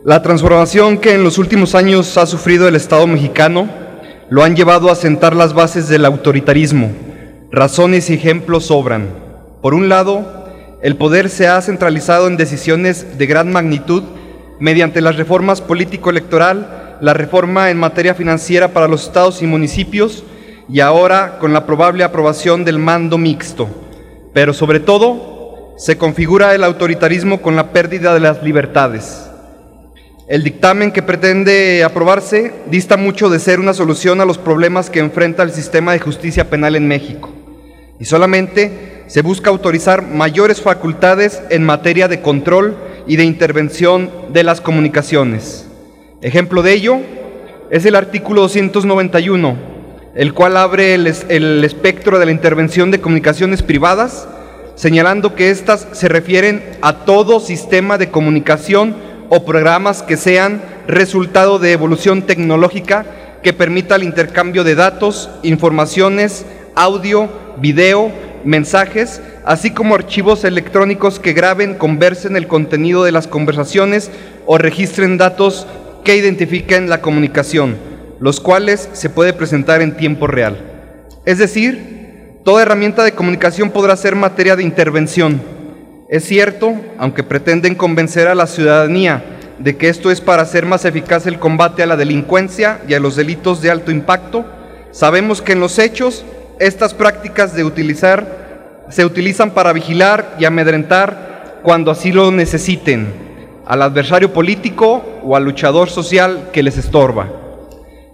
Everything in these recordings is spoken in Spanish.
La transformación que en los últimos años ha sufrido el Estado mexicano lo han llevado a sentar las bases del autoritarismo. Razones y ejemplos sobran. Por un lado, el poder se ha centralizado en decisiones de gran magnitud mediante las reformas político-electoral, la reforma en materia financiera para los estados y municipios y ahora con la probable aprobación del mando mixto. Pero sobre todo, se configura el autoritarismo con la pérdida de las libertades. El dictamen que pretende aprobarse dista mucho de ser una solución a los problemas que enfrenta el sistema de justicia penal en México, y solamente se busca autorizar mayores facultades en materia de control y de intervención de las comunicaciones. Ejemplo de ello es el artículo 291, el cual abre el espectro de la intervención de comunicaciones privadas, señalando que éstas se refieren a todo sistema de comunicación o programas que sean resultado de evolución tecnológica que permita el intercambio de datos, informaciones, audio, video, mensajes, así como archivos electrónicos que graben, conversen el contenido de las conversaciones o registren datos que identifiquen la comunicación, los cuales se puede presentar en tiempo real. Es decir, toda herramienta de comunicación podrá ser materia de intervención. Es cierto, aunque pretenden convencer a la ciudadanía de que esto es para hacer más eficaz el combate a la delincuencia y a los delitos de alto impacto, sabemos que en los hechos estas prácticas se utilizan para vigilar y amedrentar cuando así lo necesiten, al adversario político o al luchador social que les estorba.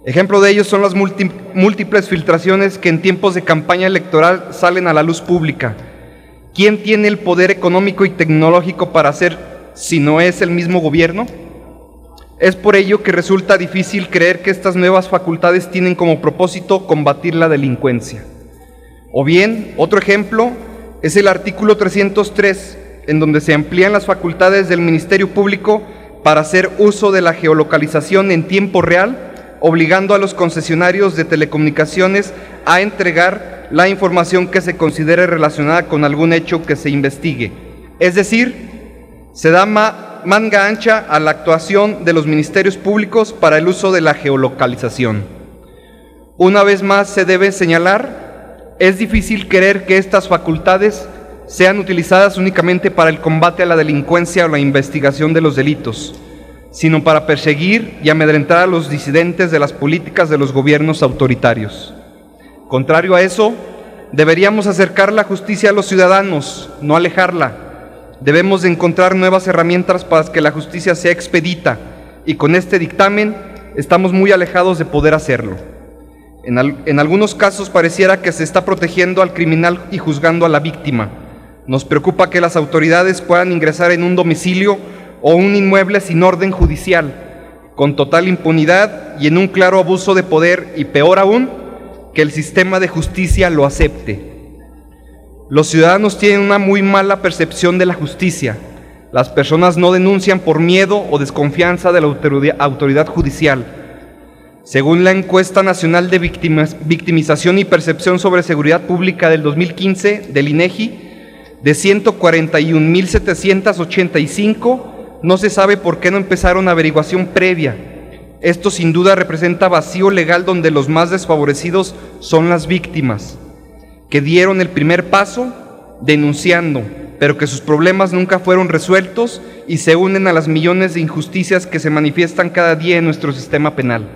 Ejemplo de ello son las múltiples filtraciones que en tiempos de campaña electoral salen a la luz pública. ¿Quién tiene el poder económico y tecnológico para hacer si no es el mismo gobierno? Es por ello que resulta difícil creer que estas nuevas facultades tienen como propósito combatir la delincuencia. O bien, otro ejemplo es el artículo 303, en donde se amplían las facultades del Ministerio Público para hacer uso de la geolocalización en tiempo real, obligando a los concesionarios de telecomunicaciones a entregar la información que se considere relacionada con algún hecho que se investigue. Es decir, se da manga ancha a la actuación de los ministerios públicos para el uso de la geolocalización. Una vez más se debe señalar, es difícil creer que estas facultades sean utilizadas únicamente para el combate a la delincuencia o la investigación de los delitos, sino para perseguir y amedrentar a los disidentes de las políticas de los gobiernos autoritarios. Contrario a eso, deberíamos acercar la justicia a los ciudadanos, no alejarla. Debemos de encontrar nuevas herramientas para que la justicia sea expedita, y con este dictamen estamos muy alejados de poder hacerlo. En algunos casos pareciera que se está protegiendo al criminal y juzgando a la víctima. Nos preocupa que las autoridades puedan ingresar en un domicilio o un inmueble sin orden judicial, con total impunidad y en un claro abuso de poder, y peor aún, que el sistema de justicia lo acepte. Los ciudadanos tienen una muy mala percepción de la justicia. Las personas no denuncian por miedo o desconfianza de la autoridad judicial. Según la encuesta nacional de victimización y percepción sobre seguridad pública del 2015 del INEGI, de 141,785, no se sabe por qué no empezaron averiguación previa. Esto sin duda representa vacío legal donde los más desfavorecidos son las víctimas, que dieron el primer paso denunciando, pero que sus problemas nunca fueron resueltos y se unen a las millones de injusticias que se manifiestan cada día en nuestro sistema penal.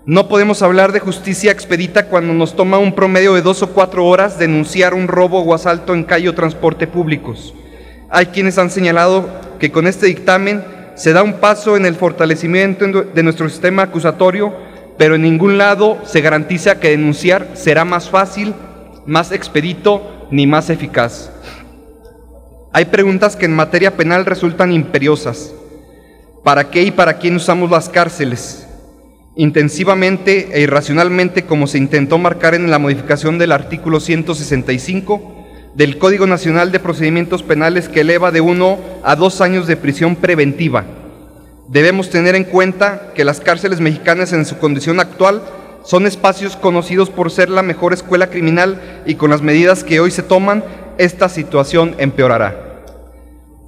No podemos hablar de justicia expedita cuando nos toma un promedio de 2 o 4 horas denunciar un robo o asalto en calle o transporte públicos. Hay quienes han señalado que con este dictamen se da un paso en el fortalecimiento de nuestro sistema acusatorio, pero en ningún lado se garantiza que denunciar será más fácil, más expedito ni más eficaz. Hay preguntas que en materia penal resultan imperiosas. ¿Para qué y para quién usamos las cárceles? Intensivamente e irracionalmente, como se intentó marcar en la modificación del artículo 165 del Código Nacional de Procedimientos Penales, que eleva de 1 a 2 años de prisión preventiva. Debemos tener en cuenta que las cárceles mexicanas en su condición actual son espacios conocidos por ser la mejor escuela criminal, y con las medidas que hoy se toman, esta situación empeorará.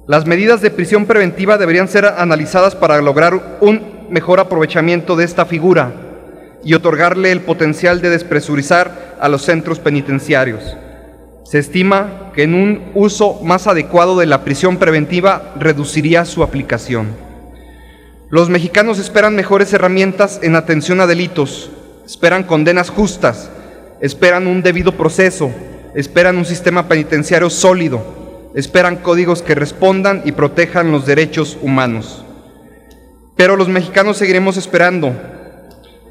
Las medidas de prisión preventiva deberían ser analizadas para lograr un mejor aprovechamiento de esta figura y otorgarle el potencial de despresurizar a los centros penitenciarios. Se estima que en un uso más adecuado de la prisión preventiva reduciría su aplicación. Los mexicanos esperan mejores herramientas en atención a delitos, esperan condenas justas, esperan un debido proceso, esperan un sistema penitenciario sólido, esperan códigos que respondan y protejan los derechos humanos. Pero los mexicanos seguiremos esperando.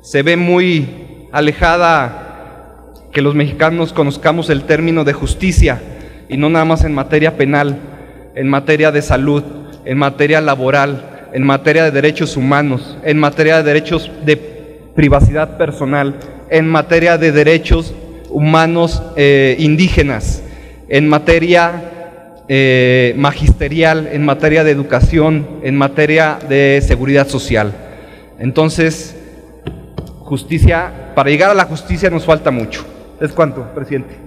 Se ve muy alejada que los mexicanos conozcamos el término de justicia, y no nada más en materia penal, en materia de salud, en materia laboral, en materia de derechos humanos, en materia de derechos de privacidad personal, en materia de derechos humanos indígenas, en materia magisterial, en materia de educación, en materia de seguridad social. Entonces, justicia, para llegar a la justicia nos falta mucho. ¿Es cuánto, presidente?